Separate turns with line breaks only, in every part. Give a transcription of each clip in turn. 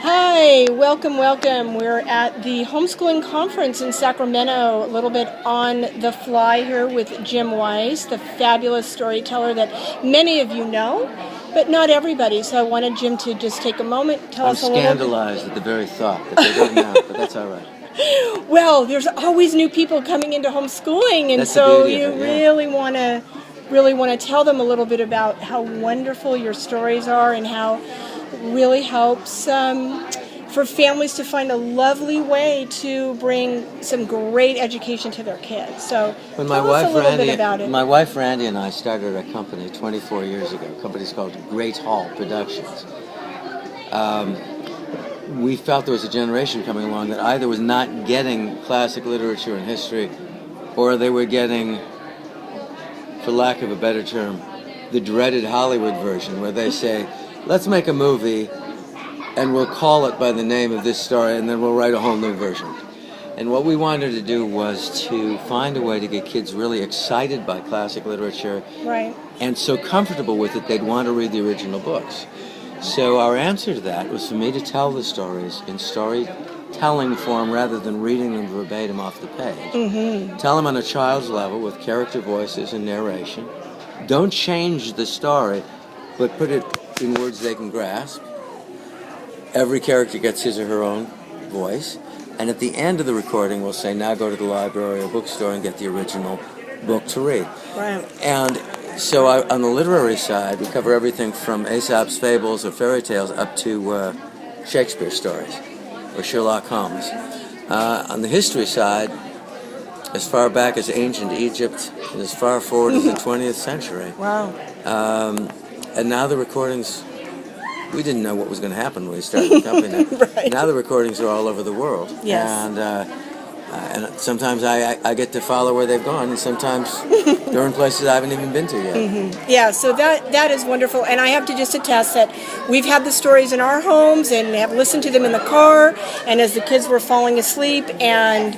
Hi, welcome, welcome. We're at the Homeschooling Conference in Sacramento, a little bit on the fly here with Jim Weiss, the fabulous storyteller that many of you know, but not everybody. So I wanted Jim to just take a moment, tell us a little bit.
I'm scandalized at the very thought that they don't know, but that's all right.
Well, there's always new people coming into homeschooling, and
That's
so
the beauty
you
of it, yeah.
really want to tell them a little bit about how wonderful your stories are and how it really helps for families to find a lovely way to bring some great education to their kids. So
When
tell us a little bit about it.
My wife Randy and I started a company 24 years ago. A company's called Great Hall Productions. We felt there was a generation coming along that either was not getting classic literature and history, or they were getting, for lack of a better term, the dreaded Hollywood version, where they say, let's make a movie and we'll call it by the name of this story and then we'll write a whole new version. And what we wanted to do was to find a way to get kids really excited by classic literature,
Right.
and so comfortable with it they'd want to read the original books. So our answer to that was for me to tell the stories in storytelling form rather than reading them verbatim off the page.
Mm-hmm.
Tell them on a child's level with character voices and narration. Don't change the story, but put it in words they can grasp. Every character gets his or her own voice. And at the end of the recording, we'll say, now go to the library or bookstore and get the original book to read.
Right.
And so on the literary side, we cover everything from Aesop's fables or fairy tales up to Shakespeare stories or Sherlock Holmes. On the history side, as far back as ancient Egypt and as far forward as the 20th century.
Wow.
And now the recordings, we didn't know what was going to happen when we started the company.
Right.
Now the recordings are all over the world.
Yes.
And sometimes I get to follow where they've gone, and sometimes they're in places I haven't even been to yet.
Mm-hmm. Yeah, so that is wonderful. And I have to just attest that we've had the stories in our homes and have listened to them in the car and as the kids were falling asleep, and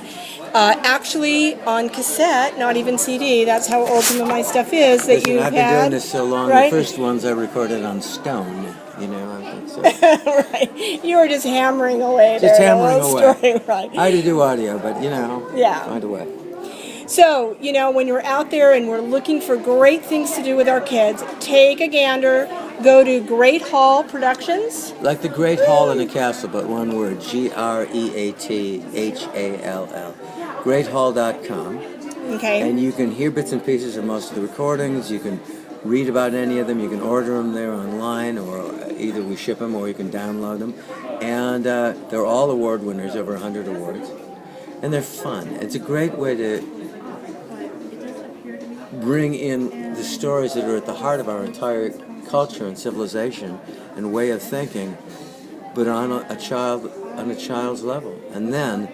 actually on cassette, not even CD. That's how old some of my stuff is that
Listen,
you've
I've
had.
been doing this so long.
Right?
The first ones I recorded on stone, I think so.
Right. You were just hammering away
Just
there.
hammering away.
Story, right.
I had to do audio, but
Yeah.
find a way.
So, when you're out there and we're looking for great things to do with our kids, take a gander, go to Great Hall Productions.
Like the Great Hall in a castle, but one word, Greathall. GreatHall.com.
Okay.
And you can hear bits and pieces of most of the recordings. You can read about any of them. You can order them there online, or either we ship them or you can download them. And they're all award winners, over 100 awards. And they're fun. It's a great way to bring in the stories that are at the heart of our entire culture and civilization and way of thinking, but on a child's level. And then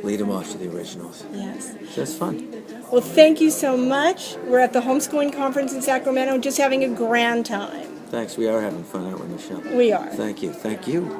lead them off to the originals.
Yes.
So it's fun.
Well, thank you so much. We're at the Homeschooling Conference in Sacramento, just having a grand time.
Thanks. We are having fun, aren't we, Michelle?
We are.
Thank you. Thank you.